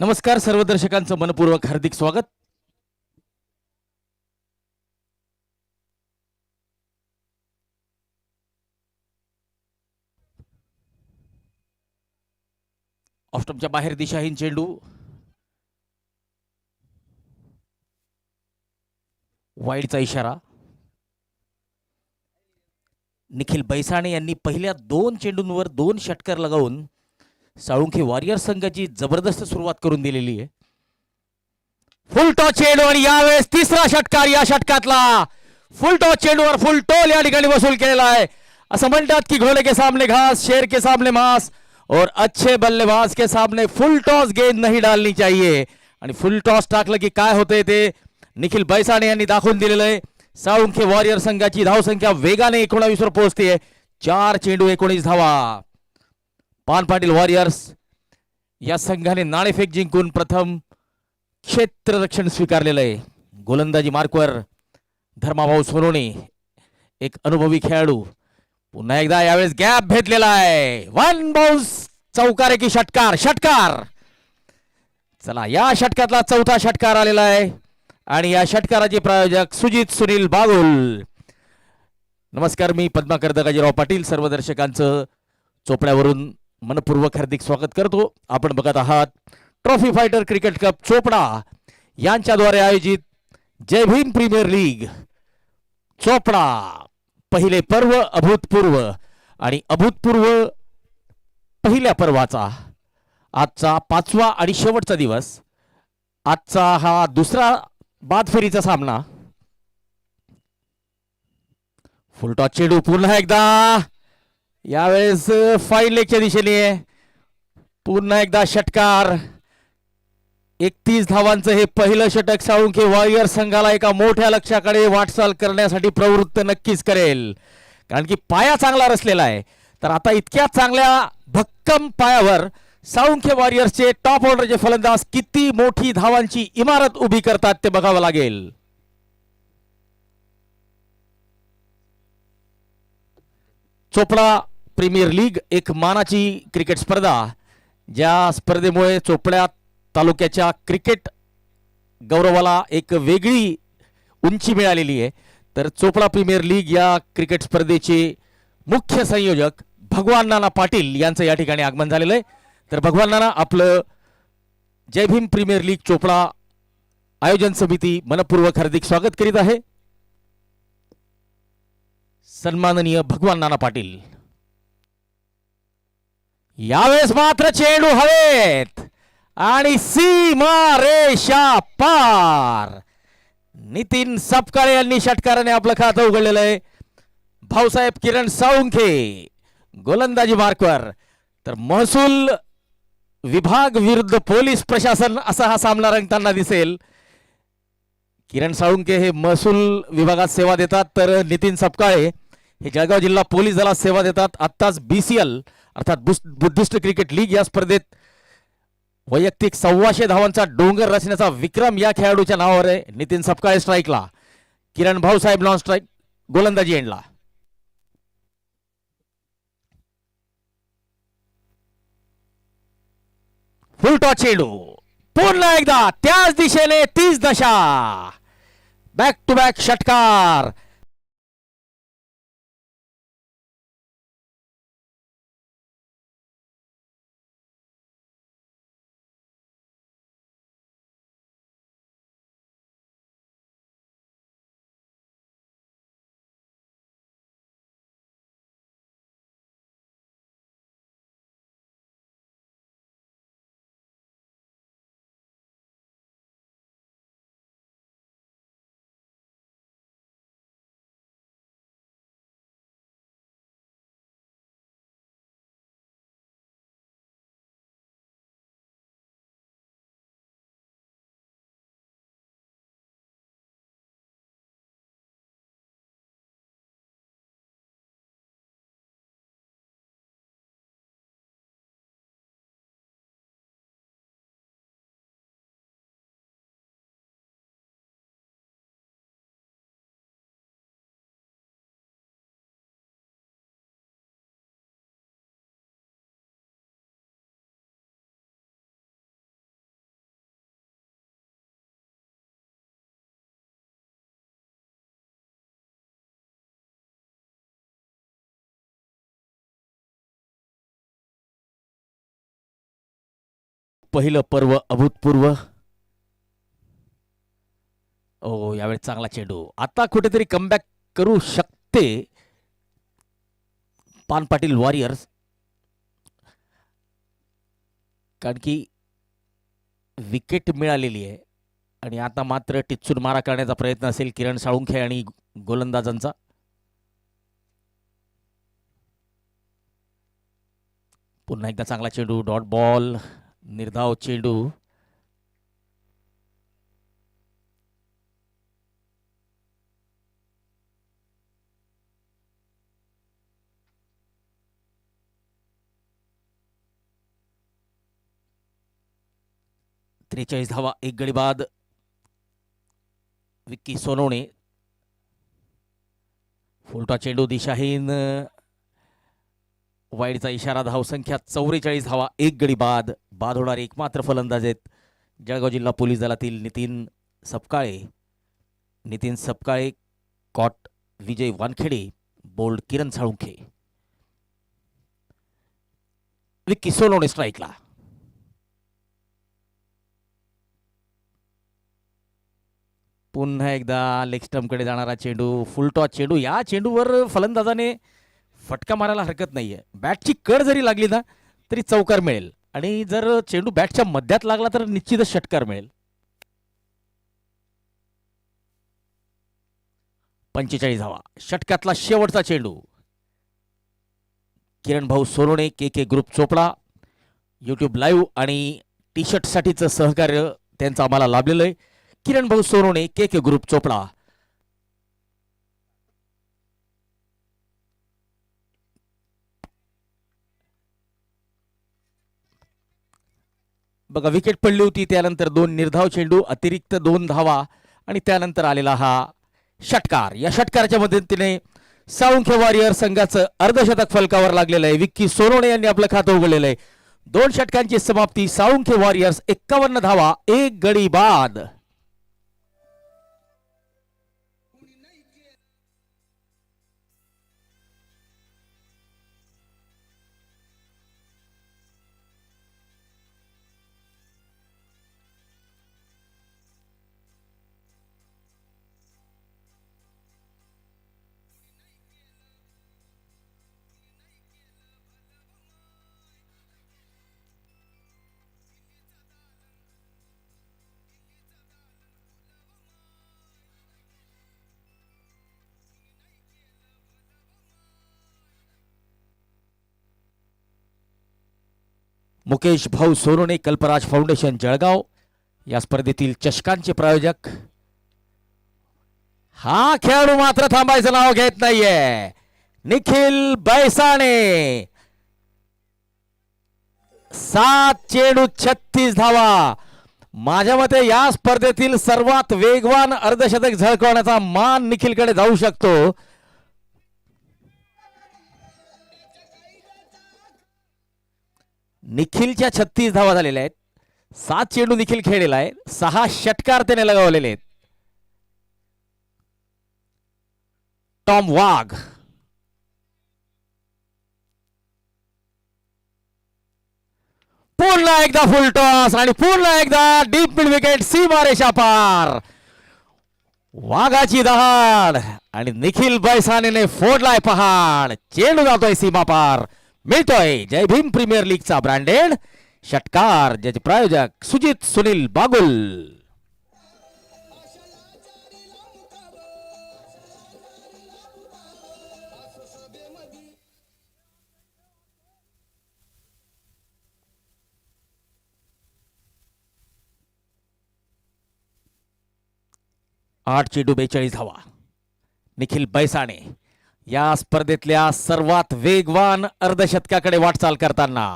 नमस्कार सर्व दर्शकांचं मनपूर्वक हार्दिक स्वागत. ऑस्टमच्या बाहेर दिशाहीन चेंडू, वाईडचा इशारा. निखिल बैसाणे यांनी पहिल्या 2 चेंडूंवर 2 षटकार लगावून साळुंखे वॉरियर संघाची जबरदस्त सुरुवात करून दिलेली आहे. फुल टॉस चेंडू आणि यावेळेस तिसरा षटकार. या षटकातला फुल टॉस चेंडूवर फुल टोल या ठिकाणी वसूल केलेला आहे. असं म्हणतात की घोडे के सामने घास, शेर के सामने मांस और अच्छे बल्लेबाज के सामने फुल टॉस गेंद नहीं डालनी चाहिए. आणि फुल टॉस टाकलं की काय होतंय ते निखिल बैसाणे यांनी दाखवून दिलेलं आहे. साळुंखे वॉरियर संघाची धावसंख्या वेगाने 19 वर पोहोचते. 4 चेंडू 19 धावा. पान पाटील वॉरियर्स या संघाने नाणेफेक जिंकून प्रथम क्षेत्ररक्षण स्वीकारलेलं आहे. गोलंदाजी मार्कवर धर्माभाऊ सोनवणे, एक अनुभवी खेळाडू. पुन्हा एकदा यावेळेस गॅप भेटलेला आहे. 1 बाउन्स, चौकार की षटकार. षटकार. चला, या षटकातला चौथा षटकार आलेला आहे आणि या षटकाराचे प्रायोजक सुजित सुनील बागुल. नमस्कार, मी पद्माकर दगाजीराव पाटील सर्व दर्शकांचं चोपड्यावरून मनपूर्वक हार्दिक स्वागत करतो. आपण बघत आहात trophy fighter cricket cup Chopda यांच्याद्वारे आयोजित जय भीम प्रीमियर लीग चोपडा. पहिले पर्व अभूतपूर्व आणि अभूतपूर्व पहिल्या पर्वाचा आजचा 5वा आणि शेवटचा दिवस. आजचा हा दुसरा बाद फेरीचा सामना. फुलटॉस चेंडू पुन्हा एकदा यावेळेस फाईन लेगच्या दिशेने. पुन्हा एकदा षटकार. 31 धावांचं हे पहिलं षटक साळुंखे वॉरियर संघाला एका मोठ्या लक्ष्याकडे वाटचाल करण्यासाठी प्रवृत्त नक्कीच करेल, कारण की पाया चांगला रचलेला आहे. तर आता इतक्या चांगल्या भक्कम पायावर साळुंखे वॉरियर्सचे टॉप ऑर्डरचे फलंदाज किती मोठी धावांची इमारत उभी करतात ते बघावं लागेल. चोपडा प्रीमियर लीग एक मानाची क्रिकेट स्पर्धा, ज्या स्पर्धेमुळे चोपड्या तालुक्याच्या क्रिकेट गौरवाला एक वेगळी उंची मिळालेली आहे. तर चोपडा प्रीमियर लीग या क्रिकेट स्पर्धेचे मुख्य संयोजक भगवान नाना पाटील यांचं या ठिकाणी आगमन झालेलं आहे. तर भगवान नाना, आपलं जय भीम प्रीमियर लीग चोपडा आयोजन समिती मनपूर्वक हार्दिक स्वागत करीत आहे. सन्माननीय भगवान नाना पाटील. यावेळेस मात्र चेंडू हवेत आणि सीमा रेषा पार. नितीन सपकाळे यांनी षटकाराने आपलं खातं उघडलेलं आहे. भाऊसाहेब किरण साळुंखे गोलंदाजी मार्कवर. तर महसूल विभाग विरुद्ध पोलीस प्रशासन असा हा सामना रंगताना दिसेल. किरण साळुंखे हे महसूल विभागात सेवा देतात, तर नितीन सपकाळे हे जळगाव जिल्हा पोलीस दलात सेवा देतात. आत्ताच BCL अर्थात बुद्धिस्ट क्रिकेट लीग या स्पर्धेत वैयक्तिक 1,200 धावांचा डोंगर रचण्याचा विक्रम या खेळाडूच्या नावावर आहे. नितीन सपकाळे स्ट्राईकला, किरण भाऊसाहेब नॉन स्ट्राईक, गोलंदाजी एंडला. फुल टॉस चेंडू पुन्हा एकदा त्याच दिशेने 30 दशा. बॅक टू बॅक षटकार. पहिलं पर्व अभूतपूर्व. ओ यावेळी चांगला चेंडू. आता कुठेतरी कमबॅक करू शकते पान पाटील वॉरियर्स, कारण की विकेट मिळालेली आहे आणि आता मात्र टिच्चून मारा करण्याचा प्रयत्न असेल किरण साळुंखे आणि गोलंदाजांचा. पुन्हा एकदा चांगला चेंडू, डॉट बॉल, निर्धाव चेंडू. त्रेचाळीस धावा, एक गडी बाद. विक्की सोनवणे फुलटा चेंडू, दिशाहीन, वाईडचा इशारा. धावसंख्या 44 धावा, एक गडी बाद. बाद होणारे एकमात्र फलंदाज आहेत जळगाव जिल्हा पोलीस दलातील नितीन सपकाळे. नितीन सपकाळे, कॉट विजय वानखेडे, बोल्ड किरण साळुंखे. विक्की सोनवणे स्ट्राईकला. पुन्हा एकदा लेग स्टंपकडे जाणारा चेंडू, फुल टॉस चेंडू. या चेंडूवर फलंदाजाने फटका मारायला हरकत नाहीये. बॅटची कड जरी लागली ना तरी चौकार मिळेल आणि जर चेंडू बॅटच्या मध्यात लागला तर निश्चितच षटकार मिळेल. 45 धावा, षटकातला शेवटचा चेंडू. किरण भाऊ सोनवणे, के ग्रुप चोपडा. यूट्यूब लाईव्ह आणि टी शर्ट साठीचं सहकार्य त्यांचं आम्हाला लाभलेलं आहे. किरण भाऊ सोनवणे, के ग्रुप चोपडा. बघा विकेट पडली होती, त्यानंतर 2 निर्धाव चेंडू, अतिरिक्त 2 धावा आणि त्यानंतर आलेला हा षटकार. या षटकाराच्या मदतीने साळुंखे वॉरियर संघाचं अर्धशतक फलकावर लागलेलं आहे. विक्की सोनवणे यांनी आपलं खातं उघडलेलं आहे. 2 षटकांची समाप्ती. साळुंखे वॉरियर्स 51 धावा, एक गडी बाद. मुकेश भाऊ सोनवणे, कल्पराज फाउंडेशन जळगाव या स्पर्धेतील चषकांचे प्रायोजक. हा खेळाडू मात्र थांबायचं नाव घेत नाहीये. निखिल बैसाणे, 7 चेंडू 36 धावा. माझ्या मते या स्पर्धेतील सर्वात वेगवान अर्धशतक झळकवण्याचा मान निखिलकडे जाऊ शकतो. निखिलच्या 36 धावा झालेल्या आहेत. 7 चेंडू निखिल खेळलेला आहे, 6 षटकार त्याने लगावलेले आहेत. टॉम वाघ, पुन्हा एकदा फुल टॉस आणि पुन्हा एकदा डीप मिड विकेट, सीमारेषा पार. वाघाची दहाड आणि निखिल बैसानेने फोडलाय पहाड. चेंडू जातोय सीमा पार. मिळतोय जय भीम प्रीमियर लीगचा ब्रँडेड षटकार, ज्याचे प्रायोजक सुजित सुनील बागुल. आठ चेंडू 42 धावा. निखिल बैसाणे या स्पर्धेतल्या सर्वात वेगवान अर्धशतकाकडे वाटचाल करताना.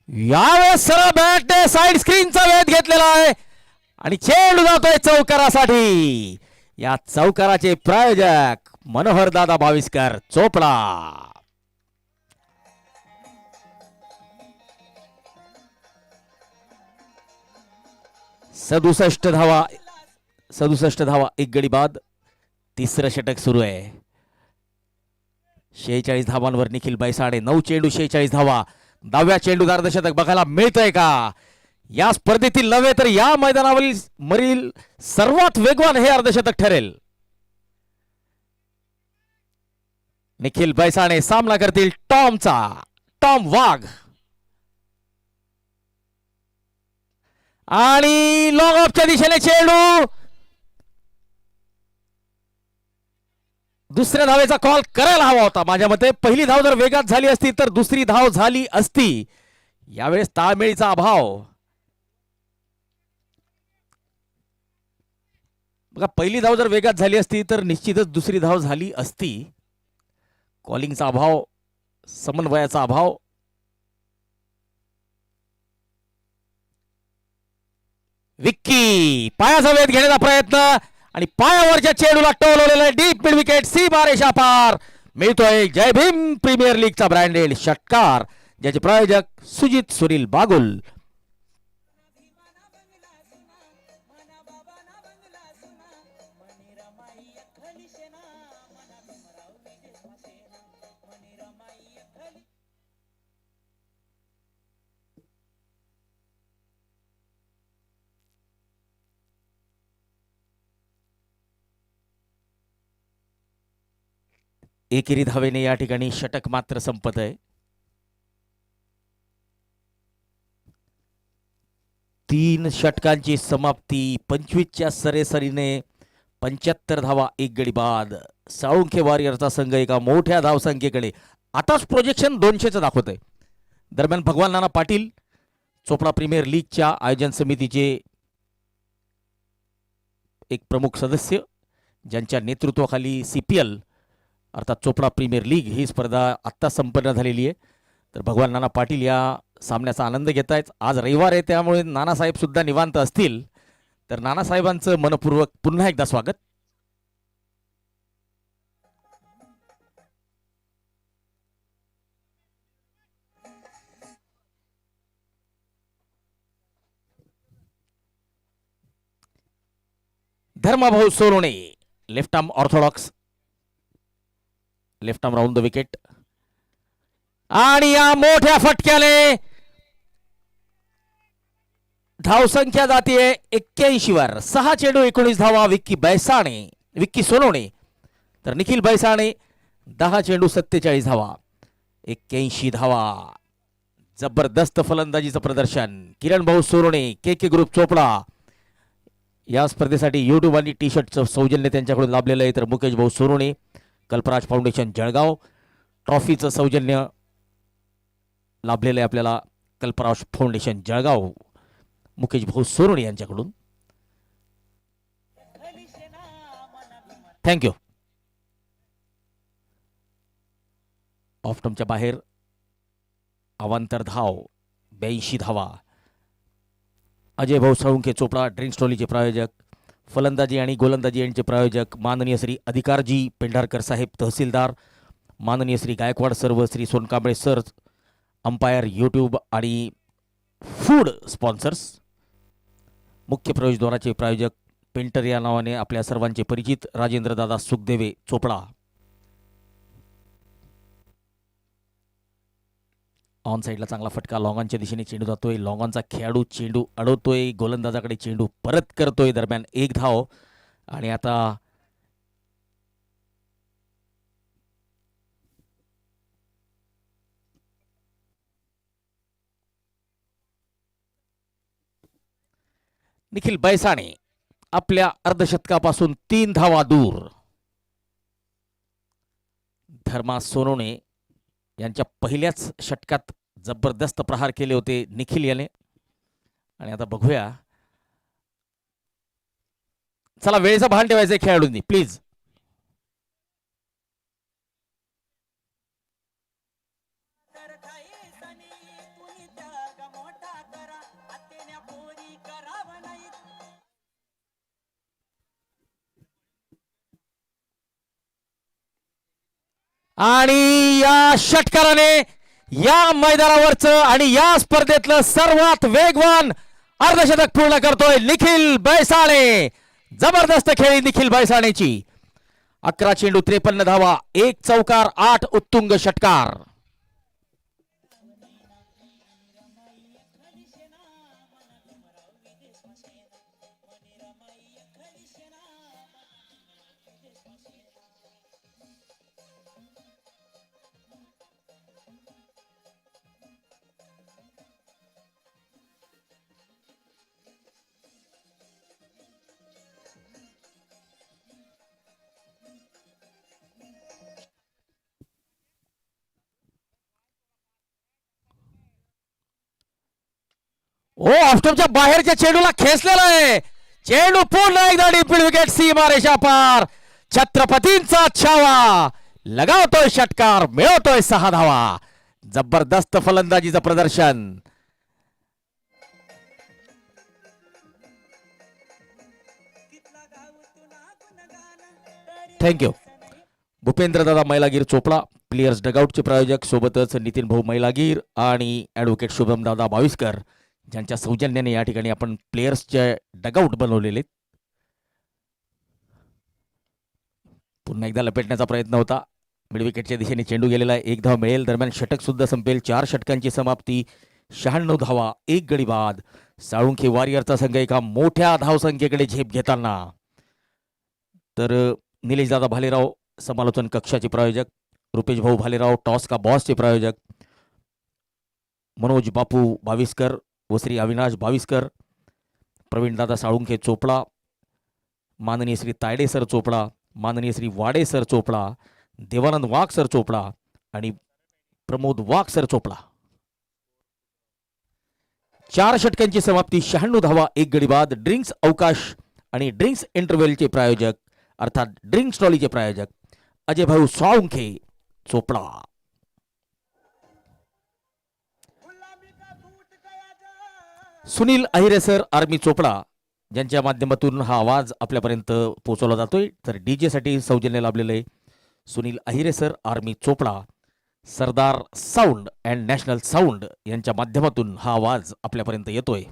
यावेळेस सरळ बॅटने साइड स्क्रीनचा वेध घेतलेला आहे आणि चेंडू जातोय चौकारासाठी. या चौकाराचे प्रायोजक मनोहर दादा भाविस्कर चोपडा. सदुसष्ट धावा, एक गडी बाद. तिसरं षटक सुरू आहे. 46 धावांवर निखिल बैसाणे. 9 चेंडू 46 धावा. 10व्या चेंडूत अर्धशतक बघायला मिळतंय का? या स्पर्धेतील नव्हे तर या मैदानावरील सर्वात वेगवान हे अर्धशतक ठरेल. निखिल बैसाणे सामना करतील टॉम वाघ. आणि लॉंग ऑफच्या दिशेने चेंडू. दुसऱ्या धावेचा कॉल करायला हवा होता. माझ्या मते पहिली धाव जर वेगात झाली असती तर दुसरी धाव झाली असती. यावेळेस ताळमेळीचा अभाव. बघा, पहिली धाव जर वेगात झाली असती तर निश्चितच दुसरी धाव झाली असती. कॉलिंगचा अभाव, समन्वयाचा अभाव. विक्की पायाचा वेध घेण्याचा प्रयत्न आणि पायावरच्या चेंडूला टोलवलेला डीप मिड विकेट. सी बारेशा पार. मिळतोय जय भीम प्रीमियर लीगचा ब्रँडेड षटकार, ज्याचे प्रायोजक सुजित सुनील बागुल. एकेरी धावेने या ठिकाणी षटक मात्र संपत आहे. 3 षटकांची समाप्ती. 25च्या सरेसरीने 75 धावा, 1 गडी बाद. साळुंखे वॉरियरचा संघ एका मोठ्या धावसंख्येकडे. आताच प्रोजेक्शन 200चं दाखवत आहे. दरम्यान भगवान नाना पाटील, चोपडा प्रीमियर लीगच्या आयोजन समितीचे एक प्रमुख सदस्य, ज्यांच्या नेतृत्वाखाली CPL अर्थात चोपडा प्रीमियर लीग ही स्पर्धा आत्ता संपन्न झालेली आहे. तर भगवान नाना पाटील या सामन्याचा आनंद घेत आहेत. आज रविवार आहे, त्यामुळे नानासाहेब सुद्धा निवांत असतील. तर नानासाहेबांचं मनपूर्वक पुन्हा एकदा स्वागत. Dharmabhau Sorone, left arm orthodox, left arm round the wicket. आणि या मोठ्या फटक्याने धावसंख्या जातीये 81 वर. 6 चेंडू 19 धावा. विक्की सोनवणे. तर निखिल बैसाणे 10 चेंडू 47 धावा, 81 धावा. जबरदस्त फलंदाजीचं प्रदर्शन. किरण भाऊ सोनवणे, KK ग्रुप चोपडा. या स्पर्धेसाठी यूट्यूब आणि टी शर्टचं सौजन्य त्यांच्याकडून लाभलेलं आहे. तर मुकेश भाऊ सोनवणे, कल्पराज फाउंडेशन जळगाव. ट्रॉफीचं सौजन्य लाभलेलं आहे आपल्याला कल्पराज फाउंडेशन जळगाव, मुकेश भाऊ सोनवणे यांच्याकडून. थँक्यू. ऑफ टर्मच्या बाहेर अवांतर धाव 82 धावा. अजय भाऊ साळुंखे चोपडा ड्रिंक्स ट्रॉलीचे प्रायोजक, फलंदाजी आणि गोलंदाजी यांचे प्रायोजक माननीय श्री अधिकारजी पेंढारकर साहेब तहसीलदार, माननीय श्री गायकवाड सर्व, Shri Sonkamble sir, umpire YouTube आणि फूड स्पॉन्सर्स. मुख्य प्रवेशद्वाराचे प्रायोजक पेंटर या नावाने आपल्या सर्वांचे परिचित राजेंद्र दादा सुखदेवे चोपडा. ऑन साईडला चांगला फटका. लॉंगॉनच्या दिशेने चेंडू जातोय. लॉंगॉनचा खेळाडू चेंडू अडवतोय, गोलंदाजाकडे चेंडू परत करतोय. दरम्यान 1 धाव. आणि आता निखिल बैसाणे आपल्या अर्धशतकापासून 3 धावा दूर. धर्मा सोनवणे यांच्या पहिल्याच षटकात जबरदस्त प्रहार केले होते निखिल याने. आणि आता बघूया. चला, वेळेचं भान ठेवायचं खेळाडूंनी प्लीज. आणि या षटकाराने या मैदानावरचं आणि या स्पर्धेतलं सर्वात वेगवान अर्धशतक पूर्ण करतोय निखिल बैसाणे. जबरदस्त खेळी निखिल बैसाणेची. 11 चेंडू 53 धावा, एक चौकार, 8 उत्तुंग षटकार. ओ ऑफस्टॉपच्या बाहेरच्या चेंडूला खेचलेला आहे. चेंडू पुन्हा एकदा डीपीड विकेट, सीमारेषा पार. छत्रपतींचा छावा लगावतोय षटकार, मिळवतोय 6 धावा. जबरदस्त फलंदाजीचं प्रदर्शन. थँक्यू. भूपेंद्र दादा मैलागीर चोपडा, प्लेयर्स डगआउटचे प्रायोजक, सोबतच नितीन भाऊ मैलागीर आणि ॲडव्होकेट शुभम दादा बाविस्कर ज्यांच्या सौजन्याने या ठिकाणी आपण प्लेयर्सचे डगआउट बनवलेले. पुन्हा एकदा लपेटण्याचा प्रयत्न होता. मिड विकेटच्या दिशेने चेंडू गेलेला आहे. 1 धाव मिळेल. दरम्यान षटक सुद्धा संपेल. 4 षटकांची समाप्ती, 96 धावा, 1 गडी बाद. साळुंखे वॉरियरचा संघ एका मोठ्या धावसंख्येकडे झेप घेताना. तर निलेश दादा भालेराव समालोचन कक्षाचे प्रायोजक, रुपेश भाऊ भालेराव टॉस का बॉसचे प्रायोजक, मनोज बापू बाविस्कर व श्री अविनाश बाविस्कर, प्रवीण दादा साळुंखे चोपडा, माननीय श्री तायडे सर चोपडा, माननीय श्री वाडे सर चोपडा, देवानंद वाघ सर चोपडा आणि प्रमोद वाघ सर चोपडा. 4 षटकांची समाप्ती, 96 धावा, 1 गडी बाद. ड्रिंक्स अवकाश आणि ड्रिंक्स इंटरव्हेलचे प्रायोजक अर्थात ड्रिंक्स ट्रॉलीचे प्रायोजक अजय भाऊ साळुंखे चोपडा. सुनील अहिरे सर आर्मी चोपडा ज्यांच्या माध्यमातून हा आवाज आपल्यापर्यंत पोहोचवला जातोय. तर डीजे साठी सौजन्य लाभलेले Sunil Ahire sir army Chopda, Sardar sound and national sound यांच्या माध्यमातून हा आवाज आपल्यापर्यंत येतोय.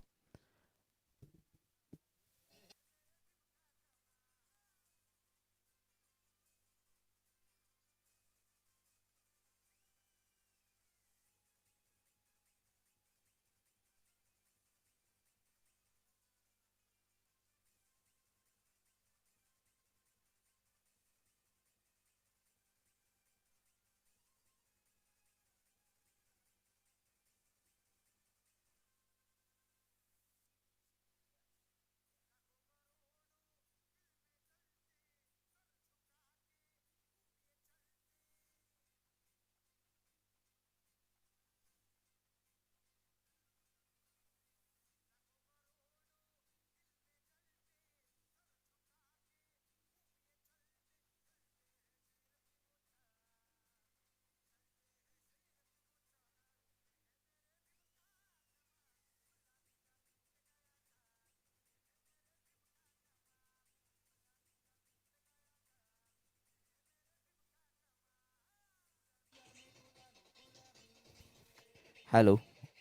Hello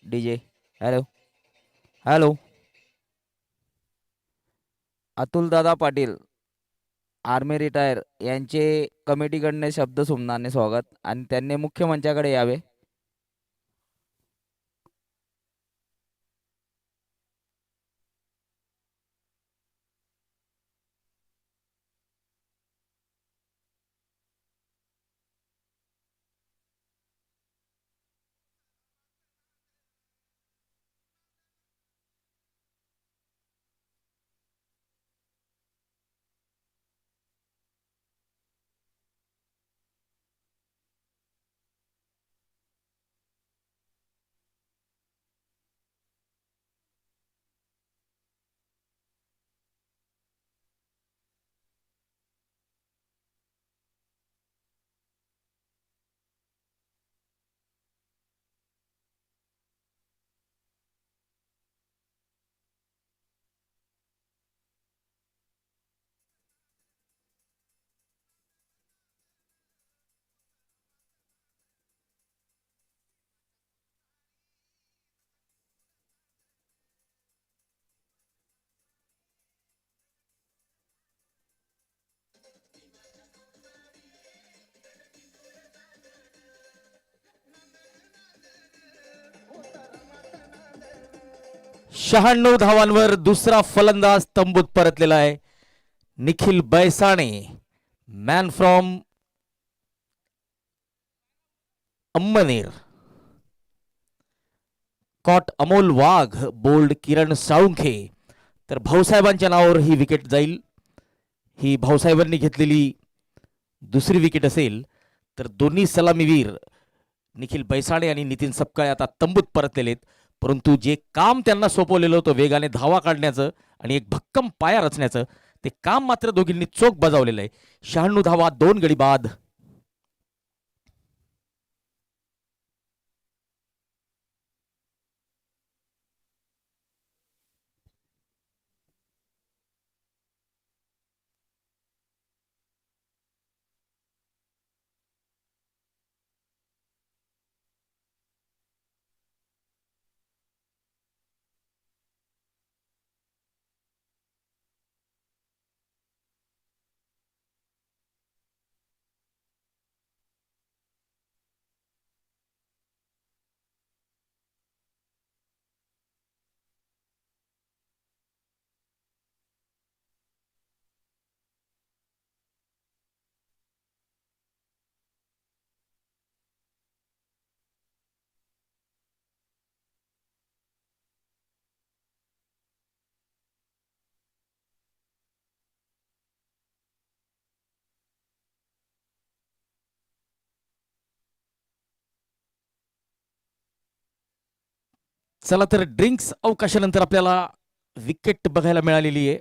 DJ, hello hello. अतुलदादा पाटील आर्मी रिटायर यांचे कमिटीकडने शब्द सुमनाने स्वागत आणि त्यांनी मुख्य मंचाकडे यावे. 96 धावांवर दुसरा फलंदाज तंबूत परतलेला आहे. Nikhil Baisane, man from Amalner. Caught Amol Wagh, bowled Kiran Salunkhe. तर भाऊसाहेबांच्या नावावर ही विकेट जाईल. ही भाऊसाहेबांनी घेतलेली दुसरी विकेट असेल. तर दोन्ही सलामीवीर निखिल बैसाणे आणि नितीन सपकाळे आता तंबूत परतलेले आहेत. परंतु जे काम त्यांना सोपवलेलं होतं वेगाने धावा काढण्याचं आणि एक भक्कम पाया रचण्याचं, ते काम मात्र दोघींनी चोख बजावलेलं आहे. 96 धावा, 2 गडी बाद. चला तर ड्रिंक्स अवकाशानंतर आपल्याला विकेट बघायला मिळालेली आहे.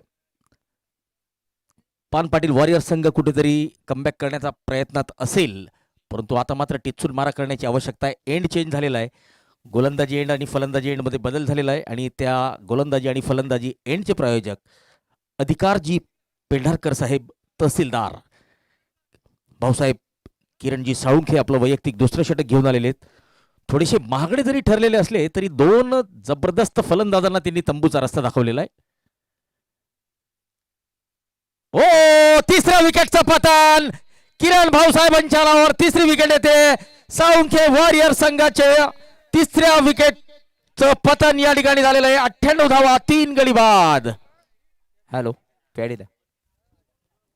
पान पाटील वॉरियर संघ कुठेतरी कमबॅक करण्याचा प्रयत्नात असेल, परंतु आता मात्र टिचून मारा करण्याची आवश्यकता आहे. एंड चेंज झालेला आहे. गोलंदाजी एंड आणि फलंदाजी एंडमध्ये बदल झालेला आहे आणि त्या गोलंदाजी आणि फलंदाजी एंडचे प्रायोजक अधिकारजी पेंढारकर साहेब, तहसीलदार. भाऊसाहेब किरणजी साळुंखे आपलं वैयक्तिक दुसरं षटक घेऊन आलेले आहेत. थोडेसे महागडे जरी ठरलेले असले तरी 2 जबरदस्त फलंदाजांना त्यांनी तंबूचा रस्ता दाखवलेला आहे. ओ, तिसऱ्या विकेटचं पतन. किरण भाऊसाहेबांच्या नावावर तिसरी विकेट येते. साळुंखे वॉरियर संघाचे तिसऱ्या विकेटचं पतन या ठिकाणी झालेलं आहे. 98 धावा, 3 गडी बाद. हॅलो, पॅडी द्या.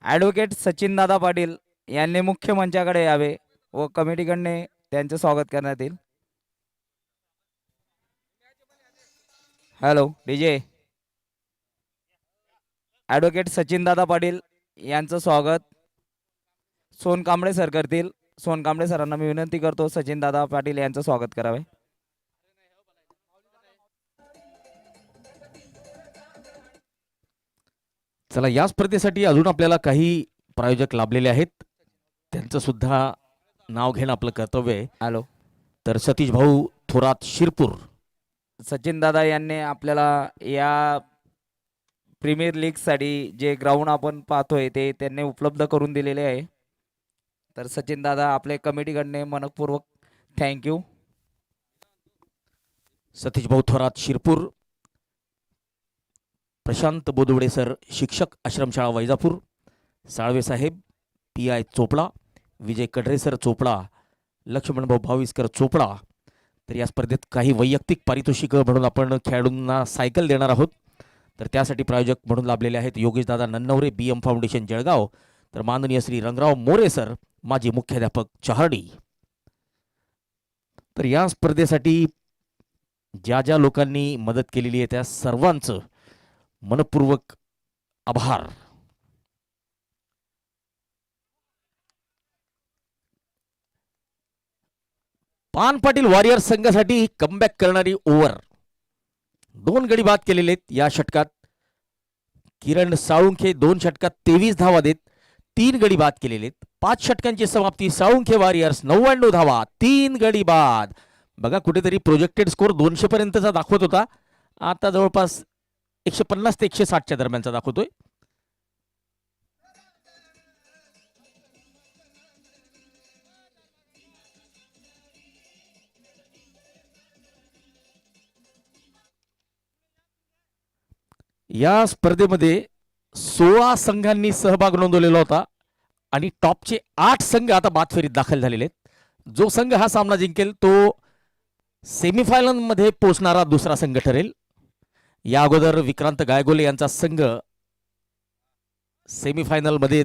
ॲडव्होकेट सचिन दादा पाटील यांनी मुख्य मंचाकडे यावे व कमिटीकडने त्यांचे स्वागत करण्यात येईल. Hello DJ. Advocate Sachin Dada Patil यांचं स्वागत सोनकांबळे सर करतील. सोनकांबळे सरांना मी विनंती करतो सचिन दादा पाटील यांचं स्वागत करावे. चला, या स्पर्धेसाठी अजून आपल्याला काही प्रायोजक लाभलेले आहेत, त्यांचं सुद्धा नाव घेणं आपलं कर्तव्य आहे. हॅलो. तर सतीश भाऊ थोरात, शिरपूर. सचिन दादा यांनी आपल्याला या प्रीमियर लीगसाठी जे ग्राउंड आपण पाहतोय ते त्यांनी उपलब्ध करून दिलेले आहे. तर सचिन दादा आपले कमिटीकडने मनपूर्वक थँक्यू. सतीश भाऊ थोरात, शिरपूर. प्रशांत बोदवडे सर, शिक्षक, आश्रमशाळा वैजापूर. साळवे साहेब, PI चोपडा. विजय कडरे सर, चोपडा. लक्ष्मणभाऊ भाविस्कर, चोपडा. तर या स्पर्धेत काही वैयक्तिक पारितोषिक म्हणून आपण खेळाडूंना सायकल देणार आहोत. तर त्यासाठी प्रायोजक म्हणून लाभलेले आहेत योगेशदादा नन्नवरे, BM फाउंडेशन जळगाव. तर माननीय श्री रंगराव मोरे सर, माजी मुख्याध्यापक, चहार्डी. तर या स्पर्धेसाठी ज्या ज्या लोकांनी मदत केलेली आहे त्या सर्वांचं मनपूर्वक आभार. पान पाटील वॉरियर संघासाठी कमबॅक करणारी ओव्हर, 2 गडी बाद केलेले आहेत या षटकात. किरण साळुंखे 2 षटकात 23 धावा देत 3 गडी बाद केलेले आहेत. 5 षटकांची समाप्ती. साळुंखे वॉरियर्स 99 धावा, 3 गडी बाद. बघा, कुठेतरी प्रोजेक्टेड स्कोर 200 पर्यंतचा दाखवत होता, आता जवळपास 150 ते 160च्या दरम्यानचा दाखवतोय. या स्पर्धेमध्ये 16 संघांनी सहभाग नोंदवलेला होता आणि टॉपचे 8 संघ आता बाद फेरीत दाखल झालेले आहेत. जो संघ हा सामना जिंकेल तो सेमीफायनल मध्ये पोहोचणारा दुसरा संघ ठरेल. या अगोदर विक्रांत गायगोले यांचा संघ सेमीफायनलमध्ये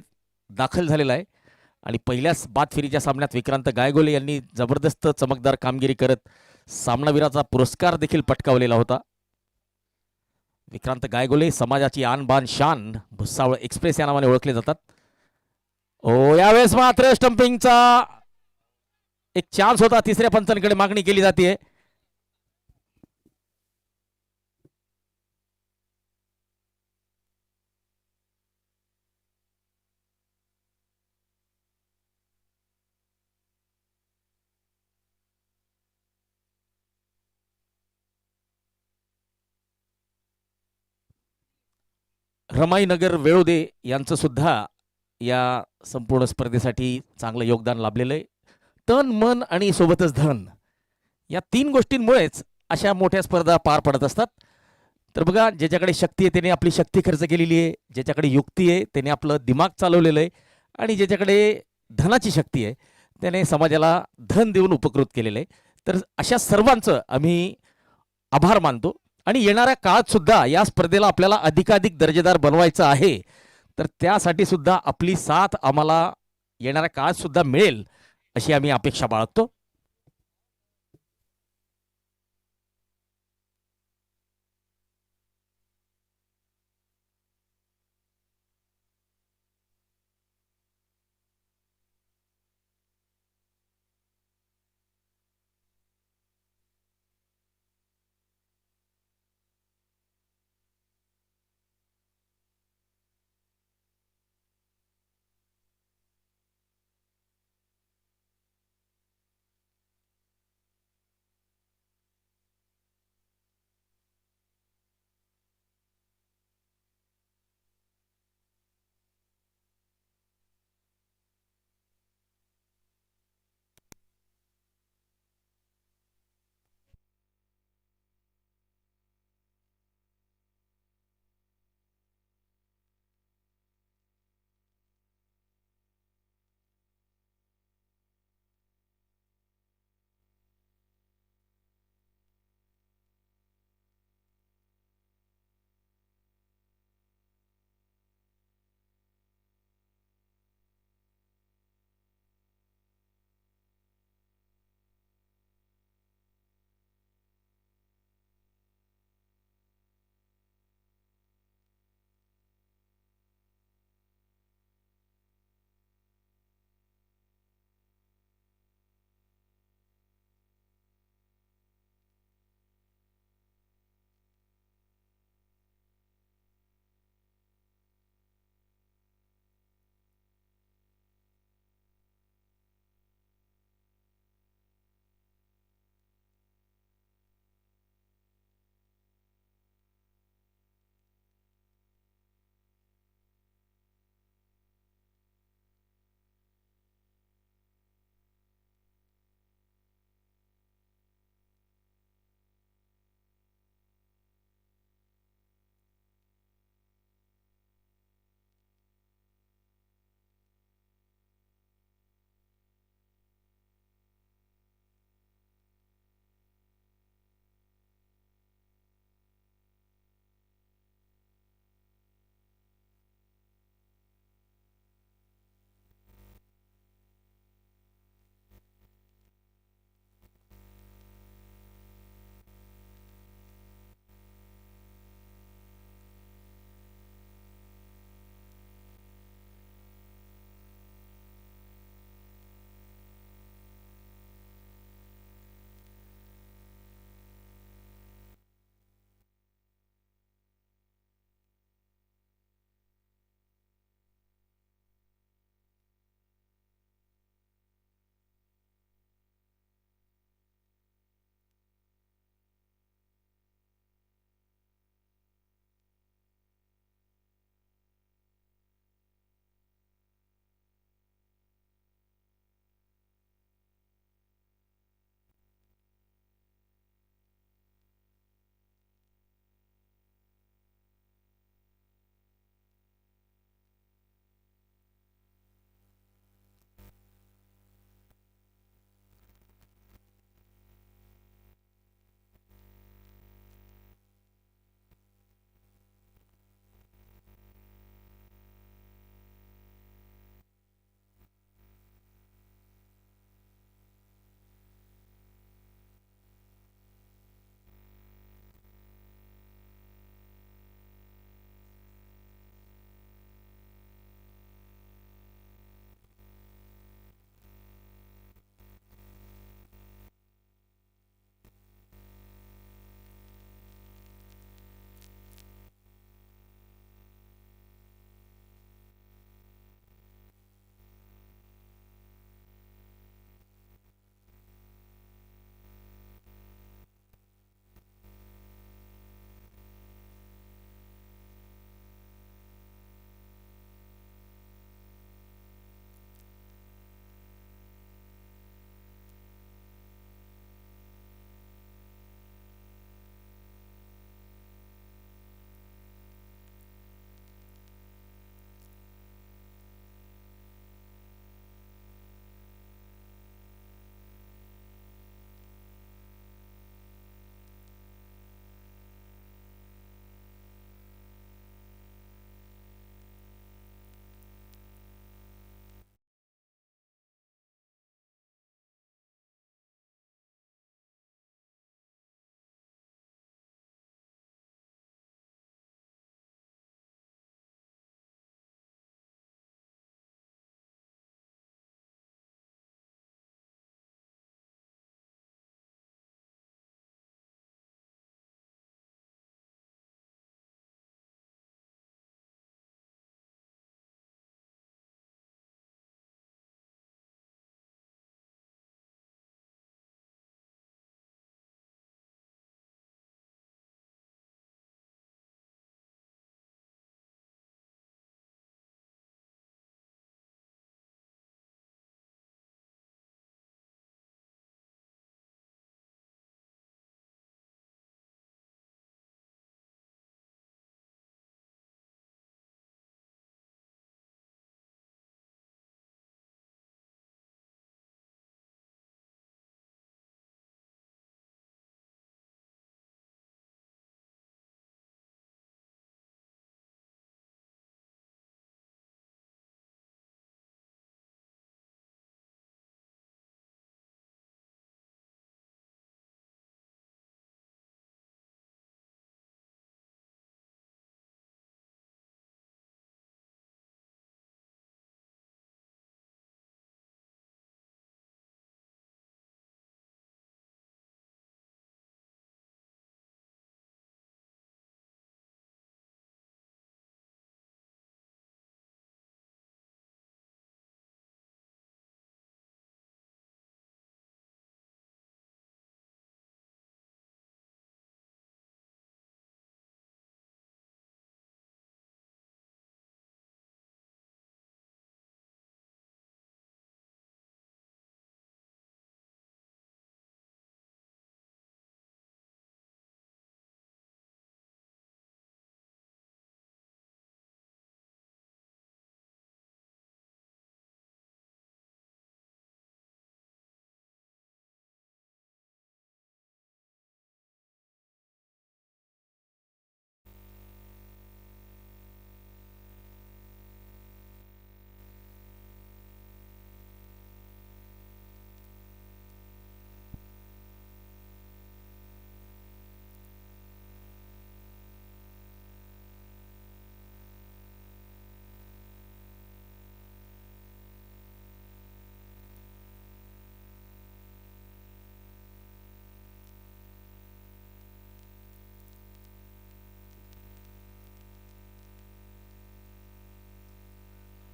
दाखल झालेला आहे आणि पहिल्याच बाद फेरीच्या सामन्यात विक्रांत गायगोले यांनी जबरदस्त चमकदार कामगिरी करत सामनावीराचा पुरस्कार देखील पटकावलेला होता. विक्रांत गायगोले समाजाची आन बान शान भुसावळ एक्सप्रेस या नावाने ओळखले जातात. यावेळेस मात्र स्टंपिंगचा एक चान्स होता. तिसऱ्या पंचांकडे मागणी केली जाते. रमाईनगर वेळोदे यांचं सुद्धा या संपूर्ण स्पर्धेसाठी चांगलं योगदान लाभलेलं आहे. तन मन आणि सोबतच धन या 3 गोष्टींमुळेच अशा मोठ्या स्पर्धा पार पडत असतात. तर बघा, ज्याच्याकडे शक्ती आहे त्याने आपली शक्ती खर्च केलेली आहे, ज्याच्याकडे युक्ती आहे त्याने आपलं दिमाग चालवलेलं आहे आणि ज्याच्याकडे धनाची शक्ती आहे त्याने समाजाला धन देऊन उपकृत केलेलं आहे. तर अशा सर्वांचं आम्ही आभार मानतो आणि येणाऱ्या काळात सुद्धा या स्पर्धेला आपल्याला अधिकाधिक दर्जेदार बनवायचं आहे. तर त्यासाठी सुद्धा आपली साथ आम्हाला येणाऱ्या काळात सुद्धा मिळेल अशी आम्ही अपेक्षा बाळगतो.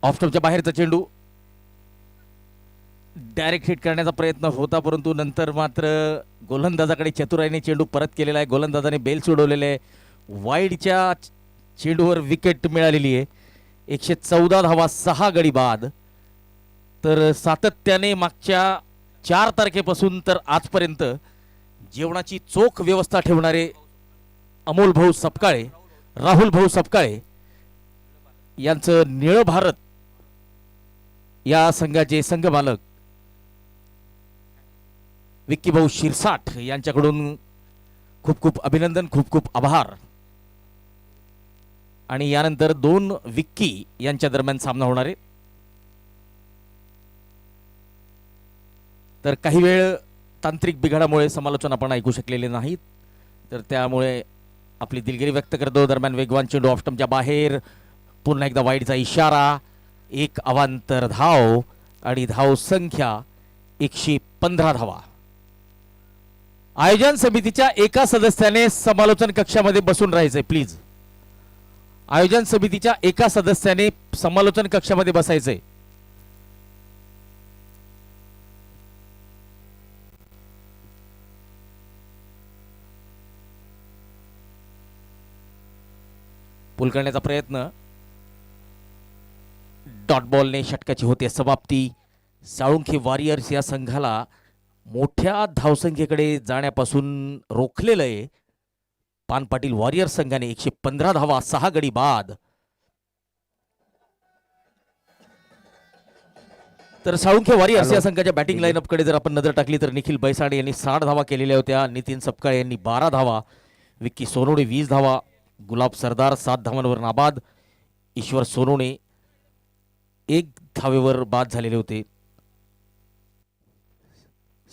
ऑफ स्टंपच्या बाहेरचा चेंडू डायरेक्ट हिट करण्याचा प्रयत्न होता, परंतु नंतर मात्र गोलंदाजाकडे चतुराईने चेंडू परत केलेला आहे. गोलंदाजाने बेल सोडवलेले आहे. वाईडच्या चेंडूवर विकेट मिळालेली आहे. 114 धावा, 6 गडी बाद. तर सातत्याने मागच्या 4 तारखेपासून तर आजपर्यंत जेवणाची चोख व्यवस्था ठेवणारे अमोल भाऊ सपकाळे, राहुल भाऊ सपकाळे यांचं निळं भारत या संघाचे संघमालक विक्की भाऊ शिरसाठ यांच्याकडून खूप खूप अभिनंदन, खूप खूप आभार. आणि यानंतर 2 विक्की यांच्या दरम्यान सामना होणार आहे. तर काही वेळ तांत्रिक बिघाडामुळे समालोचन आपण ऐकू शकलेले नाहीत, तर त्यामुळे आपली दिलगिरी व्यक्त करतो. दरम्यान वेगवान चेंडू ऑफ स्टंपच्या बाहेर, पुन्हा एकदा वाईडचा इशारा, एक अवांतर धाव आणि धाव संख्या 115 धावा. आयोजन समितीच्या एका सदस्याने समालोचन कक्षामध्ये बसून राहायचंय प्लीज. आयोजन समितीच्या एका सदस्याने समालोचन कक्षामध्ये बसायचंय. पुल करण्याचा प्रयत्न, डॉट बॉलने षटकाची होते समाप्ती. साळुंखे वॉरियर्स या संघाला मोठ्या धावसंख्येकडे जाण्यापासून रोखलेलं आहे. पान पाटील वॉरियर्स संघाने 115 धावा, 6 गडी बाद. तर साळुंखे वॉरियर्स या संघाच्या बॅटिंग लाईनअपकडे जर आपण नजर टाकली तर निखिल बैसाडे यांनी 60 धावा केलेल्या होत्या, नितीन सपकाळे यांनी 12 धावा, विक्की सोनवणे 20 धावा, गुलाब सरदार 7 धावांवर नाबाद, ईश्वर सोनवणे 1 धावेवर बाद झालेले होते.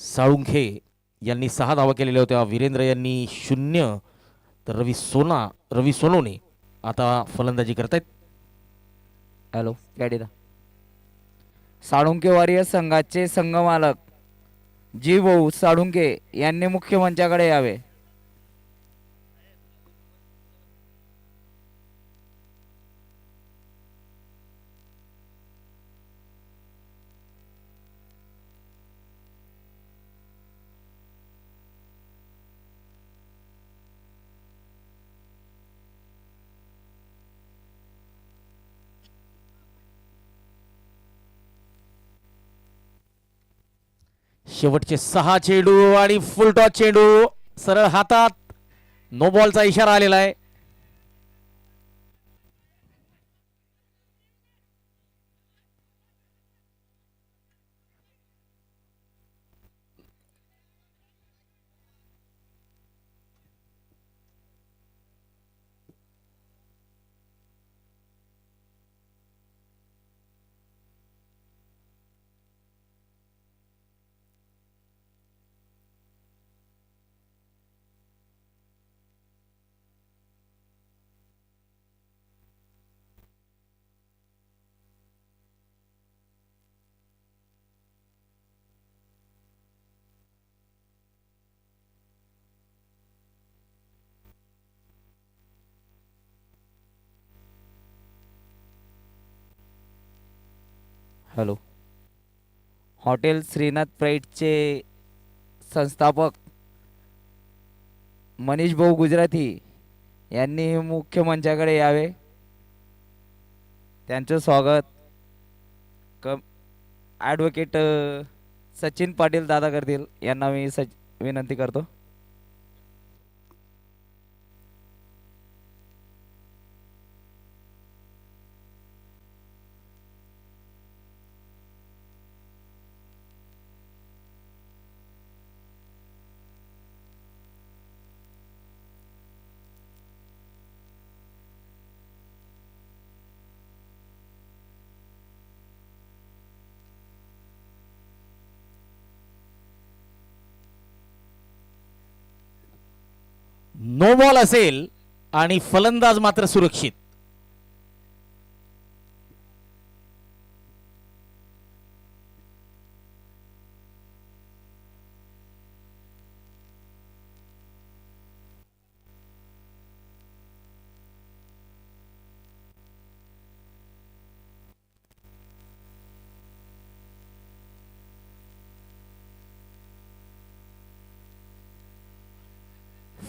साळुंखे यांनी 6 धावा केलेल्या होत्या, वीरेंद्र यांनी 0, तर रवी सोनवणे आता फलंदाजी करतायत. हॅलो गाडीला. साळुंखे वॉरियर्स संघाचे संघमालक जी भाऊ साळुंखे यांनी मुख्य मंचाकडे यावे. शेवटचे 6 चेंडू आणि फुल टॉस चेंडू सरळ हातात, नो बॉलचा इशारा आलेला आहे. हॅलो. हॉटेल श्रीनाथ प्राईडचे संस्थापक मनीष भाऊ गुजराती यांनी मुख्य मंचाकडे यावे. त्यांचं स्वागत ॲडव्होकेट सचिन पाटील दादा करतील यांना मी विनंती करतो. नो बॉल असेल आणि फलंदाज मात्र सुरक्षित.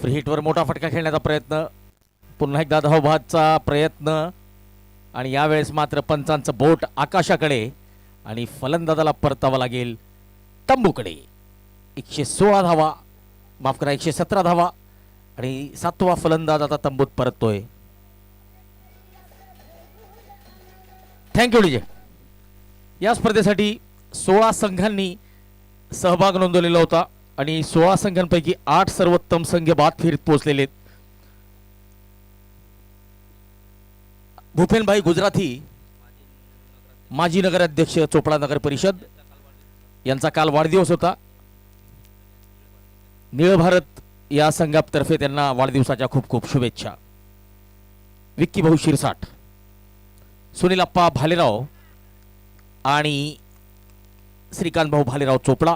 फ्री हिटवर मोठा फटका खेळण्याचा प्रयत्न, पुन्हा एकदा धावबादचा प्रयत्न आणि यावेळेस मात्र पंचांचं बोट आकाशाकडे आणि फलंदाजाला परतावा लागेल तंबूकडे. 116 धावा, माफ करा 117 धावा आणि 7वा फलंदाज आता तंबूत परततोय. Thank you DJ. या स्पर्धेसाठी 16 संघांनी सहभाग नोंदवलेला होता आणि 16 संघांपैकी 8 सर्वोत्तम संघ बाद फेरीत पोहोचलेले. भूपेनभाई गुजराथी, माजी नगराध्यक्ष चोपडा नगर परिषद, यांचा काल वाढदिवस होता. निळ भारत या संघातर्फे त्यांना वाढदिवसाच्या खूप खूप शुभेच्छा. विक्की भाऊ शिरसाट, सुनील अप्पा भालेराव आणि श्रीकांत भाऊ भालेराव चोपडा.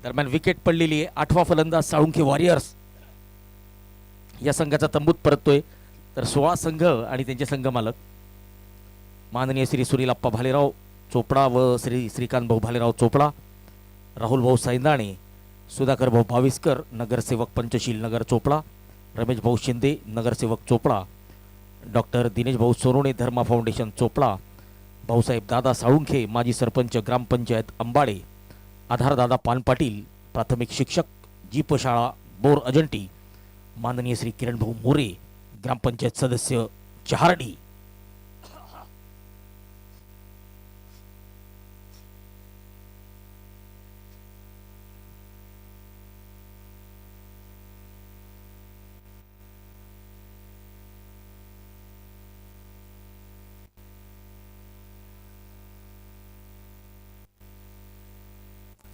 दरम्यान विकेट पडलेली आहे. 8वा फलंदाज साळुंखे वॉरियर्स या संघाचा तंबूत परततोय. तर 16 संघ आणि त्यांचे संघ मालक माननीय श्री सुनील अप्पा भालेराव चोपडा व श्री श्रीकांत भाऊ भालेराव चोपडा, राहुल भाऊ सैंदाणे, सुधाकर भाऊ भाविस्कर नगरसेवक पंचशील नगर चोपडा, रमेश भाऊ शिंदे नगरसेवक चोपडा, डॉक्टर दिनेश भाऊ सोनोणे धर्मा फाउंडेशन चोपडा, भाऊसाहेब दादा साळुंखे माजी सरपंच ग्रामपंचायत अंबाडे, आधार दादा पानपाटील प्राथमिक शिक्षक जीप शाळा बोर अजंटी, माननीय श्री किरण भाऊ मोरे ग्रामपंचायत सदस्य चहारडी.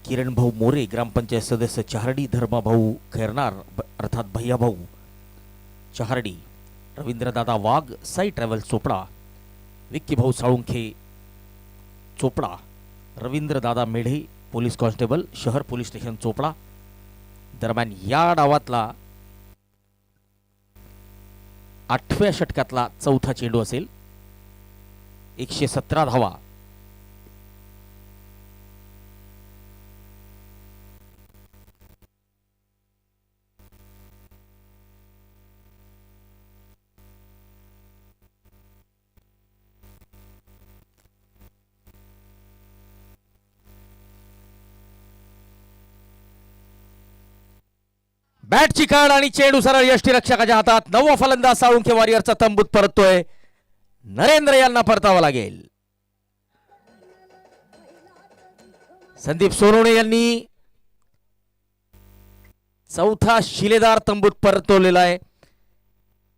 किरण भाऊ मोरे ग्रामपंचायत सदस्य चहारडी, धर्मा भाऊ खैरनार अर्थात भैया भाऊ चहारडी, रवींद्रदादा वाघ साई ट्रॅव्हल्स चोपडा, विक्की भाऊ साळुंखे चोपडा, रवींद्रदादा मेढे पोलीस कॉन्स्टेबल शहर पोलीस स्टेशन चोपडा. दरम्यान या डावातला 8व्या षटकातला चौथा चेंडू असेल. 117 धावा. बॅटची काढ आणि चेंडू सरळ यष्टीरक्षकाच्या हातात. 9वा फलंदाज साळुंखे वॉरियरचा तंबूत परततोय. नरेंद्र यांना परतावा लागेल. संदीप सोनवणे यांनी चौथा शिलेदार तंबूत परतवलेला आहे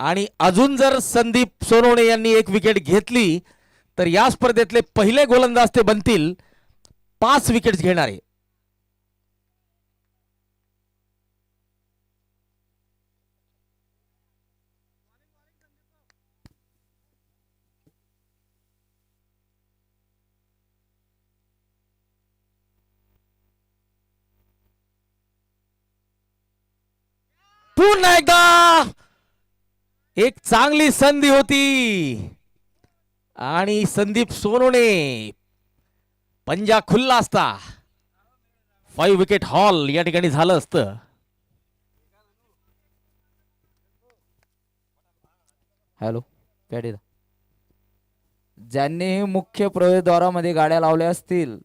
आणि अजून जर संदीप सोनवणे यांनी एक विकेट घेतली तर या स्पर्धेतले पहिले गोलंदाज ते बनतील 5 विकेट्स घेणारे. पुन्हा एकदा एक चांगली संधी होती आणि संदीप सोनवणे पंजा खुल्ला असता 5 विकेट हॉल या ठिकाणी झालं असतं. हॅलो पॅडी, ज्यांनी मुख्य प्रवेशद्वारामध्ये गाड्या लावल्या असतील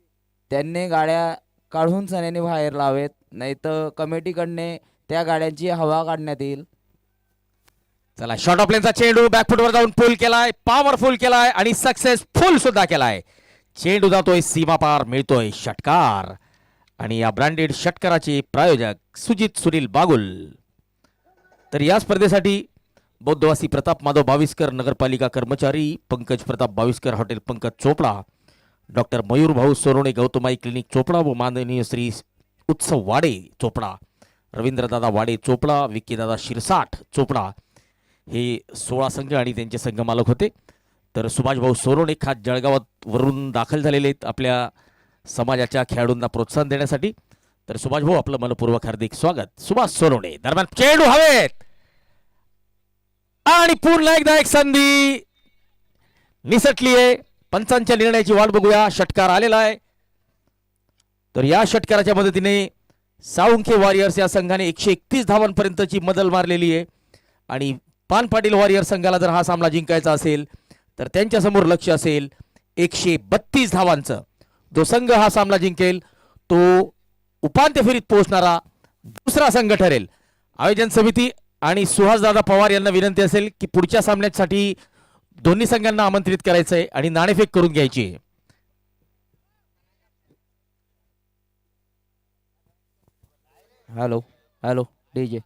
त्यांनी गाड्या काढून सण्याने बाहेर लावेत, नाही तर कमिटीकडने त्या गाड्यांची हवा काढण्यात येईल. चला शॉर्ट ऑफ लेनचा चेंडू बॅकफुटवर जाऊन पुल केलाय, पॉवरफुल केलाय आणि सक्सेसफुल सुद्धा केलाय. चेंडू जातोय सीमा पार, मिळतोय षटकार आणि या ब्रँडेड षटकाराचे प्रायोजक सुजित सुनील बागुल. तर या स्पर्धेसाठी बौद्धवासी प्रताप माधव बाविस्कर नगरपालिका कर्मचारी, पंकज प्रताप बाविस्कर हॉटेल पंकज चोपडा, डॉक्टर मयूर भाऊ सोनवणे गौतमाई क्लिनिक चोपडा व माननीय श्री उत्सव वाडे चोपडा, रवींद्रदादा वाडे चोपडा, विक्कीदादा शिरसाट चोपडा हे 16 संघ आणि त्यांचे संघ मालक होते. तर सुभाषभाऊ सोनवणे खास जळगावात वरून दाखल झालेले आहेत आपल्या समाजाच्या खेळाडूंना प्रोत्साहन देण्यासाठी. तर सुभाषभाऊ आपलं मनपूर्वक हार्दिक स्वागत. सुभाष सोनवणे. दरम्यान चेंडू हवेत आणि पुन्हा एकदा एक संधी निसटली आहे. पंचांच्या निर्णयाची वाट बघूया. षटकार आलेला आहे. तर या षटकाराच्या मदतीने साळुंखे वॉरियर्स या संघाने 131 धावांपर्यंतची मजल मारलेली आहे आणि पान पाटील वॉरियर संघाला जर हा सामना जिंकायचा असेल तर त्यांच्या समोर लक्ष असेल 132 धावांचं. जो संघ हा सामना जिंकेल तो उपांत्य फेरीत पोहोचणारा दुसरा संघ ठरेल. आयोजन समिती आणि सुहासदादा पवार यांना विनंती असेल की पुढच्या सामन्यासाठी दोन्ही संघांना आमंत्रित करायचंय आणि नाणेफेक करून घ्यायची आहे. Hello hello DJ.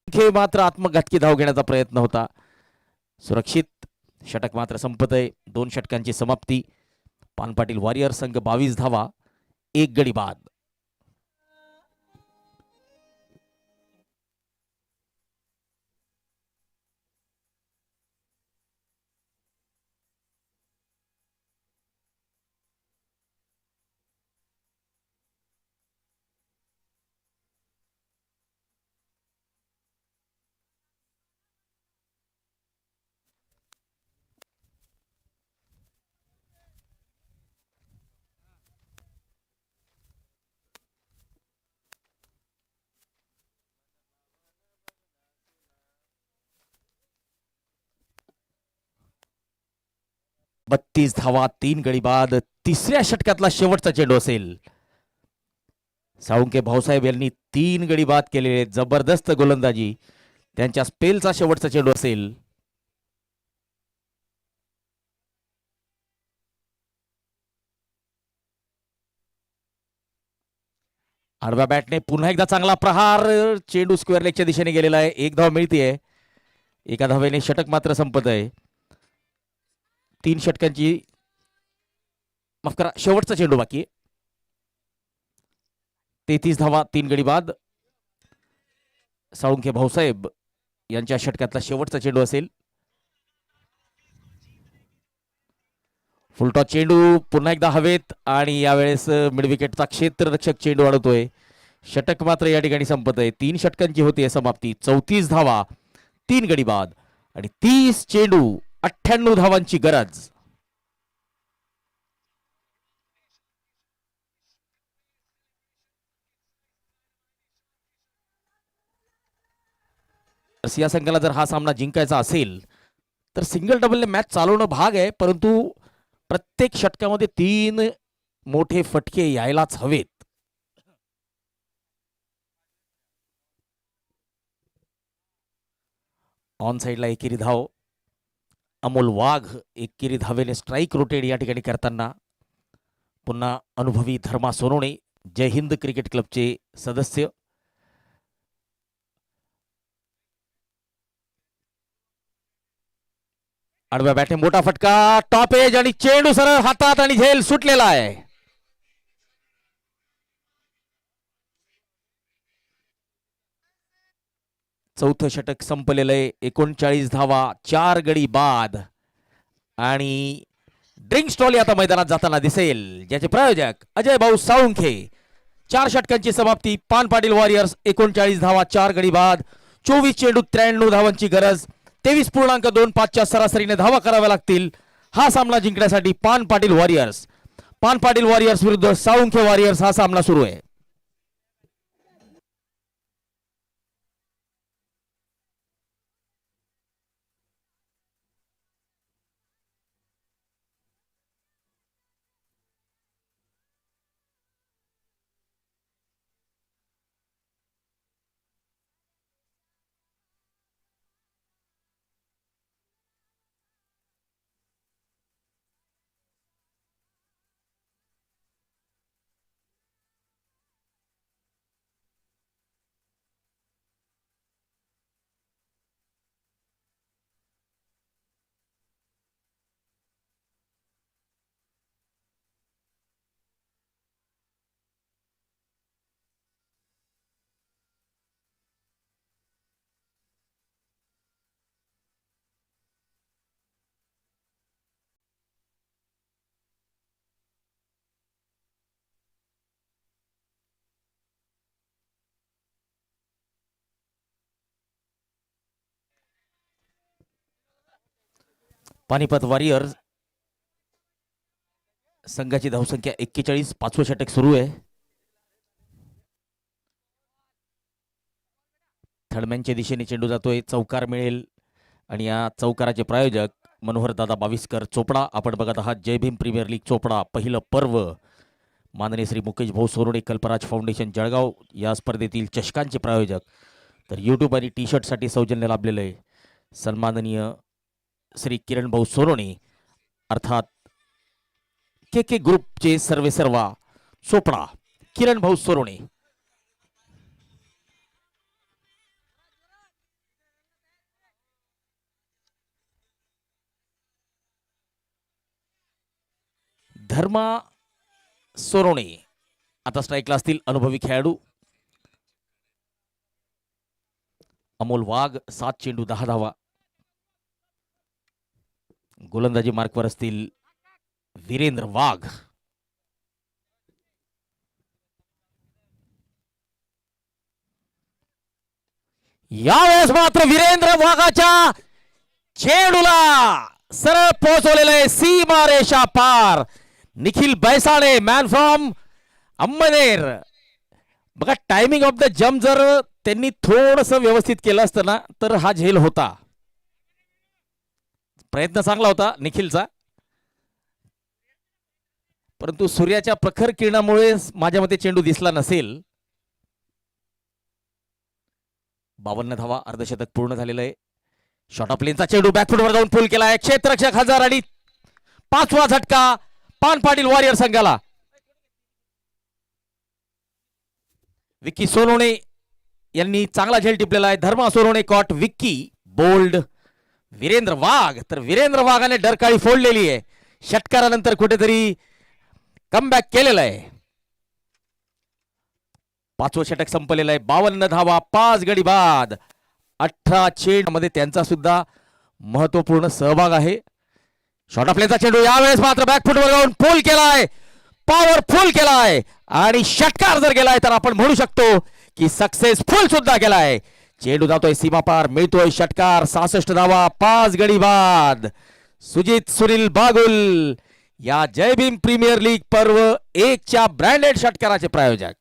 खेळ मात्र आत्मघातकी धाव घेण्याचा प्रयत्न होता. सुरक्षित षटक मात्र संपत आहे. 2 षटकांची समाप्ती. पानपाटील वॉरियर संघ 22 धावा 1 गडी बाद. बत्तीस धावा 3 गडी बाद. तिसऱ्या षटकातला शेवटचा चेंडू असेल. साळुंखे भाऊसाहेब यांनी 3 गडी बाद केलेले. जबरदस्त गोलंदाजी. त्यांच्या स्पेलचा शेवटचा चेंडू असेल. आडव्या बॅटने पुन्हा एकदा चांगला प्रहार. चेंडू स्क्वेअर लेगच्या दिशेने गेलेला आहे. 1 धाव मिळतीये. एका धावेने षटक मात्र संपत आहे. 3 षटकांची माफ करा शेवटचा चेंडू बाकी. 33 धावा 3 गडी बाद. साळुंखे भाऊसाहेब यांच्या षटकातला शेवटचा चेंडू असेल. फुलटॉस चेंडू पुन्हा एकदा हवेत आणि यावेळेस मिडविकेटचा क्षेत्ररक्षक चेंडू अडवतोय. षटक मात्र या ठिकाणी संपत आहे. 3 षटकांची होती समाप्ती. 34 धावा 3 गडी बाद आणि 30 चेंडू 98 धावांची गरज. या संघाला जर हा सामना जिंकायचा असेल तर सिंगल डबलने मॅच चालवणं भाग आहे, परंतु प्रत्येक षटकामध्ये 3 मोठे फटके यायलाच हवेत. ऑन साइडला एकेरी धाव. अमोल वाघ एकेरी धावेने स्ट्राइक रोटेड या ठिकाणी करताना पुन्हा अनुभवी धर्मा सोनवणे, जय हिंद क्रिकेट क्लबचे सदस्य. आडव्या बॅटने मोठा फटका, टॉप एज आणि चेंडू सरळ हातात आणि झेल सुटलेला आहे. चौथं षटक संपलेलं आहे. 39 धावा, 4 गडी बाद. आणि ड्रिंक्स ट्रॉली आता मैदानात जाताना दिसेल, ज्याचे प्रायोजक अजय भाऊ साळुंखे. 4 षटकांची समाप्ती. पान पाटील वॉरियर्स 39 धावा, 4 गडी बाद, 24 चेंडू 93 धावांची गरज. 23.25च्या सरासरीने धावा कराव्या लागतील हा सामना जिंकण्यासाठी. पान पाटील वॉरियर्स विरुद्ध साळुंखे वॉरियर्स हा सामना सुरू आहे. पानिपत वॉरियर्स संघाची धावसंख्या 41. 5वं षटक सुरू आहे. थर्डमॅनच्या दिशेने चेंडू जातोय, चौकार मिळेल. आणि या चौकाराचे प्रायोजक मनोहर दादा बाविस्कर चोपडा. आपण बघत आहात जय भीम प्रीमियर लीग चोपडा पहिलं पर्व. माननीय श्री मुकेश भाऊ सोनवणे कल्पराज फाउंडेशन जळगाव या स्पर्धेतील चषकांचे प्रायोजक. तर यूट्यूब आणि टी शर्टसाठी सौजन्य लाभलेलं आहे सन्माननीय श्री किरण भाऊ सोनवणे, अर्थात के ग्रुपचे सर्वेसर्वा चोपडा किरण भाऊ सोनवणे. धर्मा सोनवणे आता स्ट्राईकला असतील. अनुभवी खेळाडू अमोल वाघ 7 चेंडू 10 धावा. गोलंदाजी मार्कवर असतील वीरेंद्र वाघ. यावेळेस मात्र वीरेंद्र वाघाच्या चेंडूला सरळ पोहोचवलेलं आहे सीमा रेषा पार. Nikhil Baisane man from Amalner. बघा टायमिंग ऑफ द जम्प जर त्यांनी थोडस व्यवस्थित केलं असतं ना तर हा झेल होता. प्रयत्न चांगला होता निखिलचा, परंतु सूर्याच्या प्रखर किरणामुळे माझ्या मते चेंडू दिसला नसेल. 52 धावा, अर्धशतक पूर्ण झालेलं आहे. शॉर्ट ऑफ लेनचा चेंडू बॅकफुटवर जाऊन पूल केला आहे. क्षेत्ररक्षक हजार आणि 5वा झटका पान पाटील वॉरियर संघाला. विक्की सोनवणे यांनी चांगला झेल टिपलेला आहे. धर्मा सोनवणे कॉट, विक्की बोल्ड, वीरेंद्र वाघ. तर वीरेंद्र वाघाने डरकाळी फोडलेली आहे. षटकारानंतर कुठेतरी कमबॅक केलेला आहे. 5वं षटक संपलेलं आहे. 52 धावा, 5 गडी बाद, 18 चेंड मध्ये त्यांचा सुद्धा महत्वपूर्ण सहभाग आहे. शॉर्ट ऑफ प्लेचा चेंडू यावेळेस मात्र बॅकफुटवर जाऊन पूल केलाय, पॉवरफुल केलाय आणि षटकार जर गेलाय तर आपण म्हणू शकतो की सक्सेसफुल सुद्धा केलाय. चेंडू जातोय सीमापार, मिळतोय षटकार. 66 धावा, 5 गडी बाद. सुजित सुनील बागुल या जय भीम प्रीमियर लीग पर्व 1च्या ब्रँडेड षटकाराचे प्रायोजक.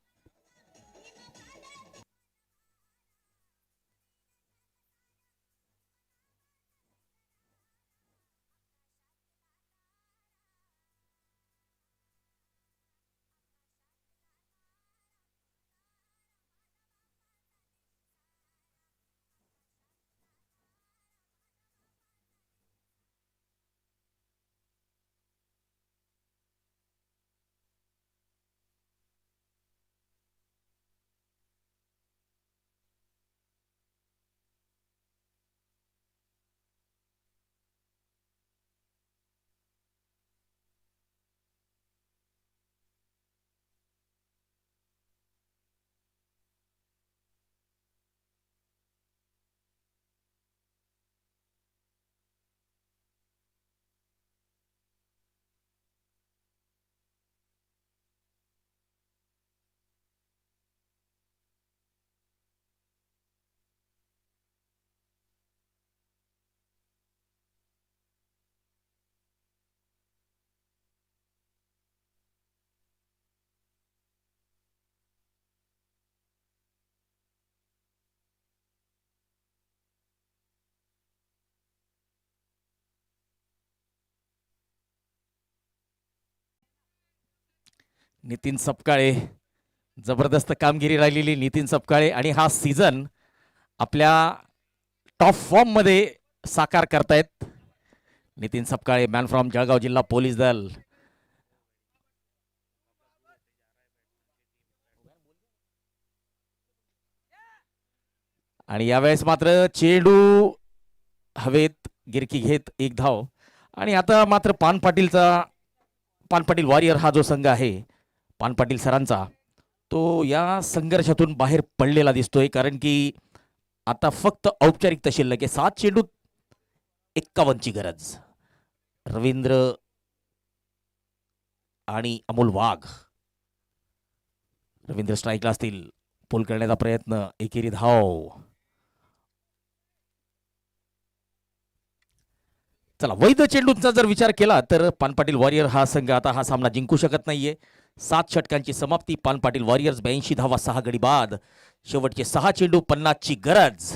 नितीन सपकाळे, जबरदस्त कामगिरी राहिलेली नितीन सपकाळे आणि हा सीझन आपल्या टॉप फॉर्म मध्ये साकार करतायत नितीन सपकाळे, मॅन फ्रॉम जळगाव जिल्हा पोलीस दल. आणि यावेळेस मात्र चेंडू हवेत गिरकी घेत एक धाव. आणि आता मात्र पानपाटील वॉरियर हा जो संघ आहे पानपाटील सरांचा, तो या संघर्षातून बाहेर पडलेला दिसतोय. कारण की आता फक्त औपचारिकता शिल्लक आहे. 7 चेंडू 51 ची गरज. रवींद्र आणि अमोल वाघ, रवींद्र स्ट्राईकला असतील. पोल करण्याचा प्रयत्न, एकेरी धाव. चला, वैध चेंडूंचा जर विचार केला तर पानपाटील वॉरियर हा संघ आता हा सामना जिंकू शकत नाहीये. 7 षटकांची समाप्ती. पानपाटील वॉरियर्स 82 धावा, 6 गडी बाद. शेवटचे 6 चेंडू 50 ची गरज.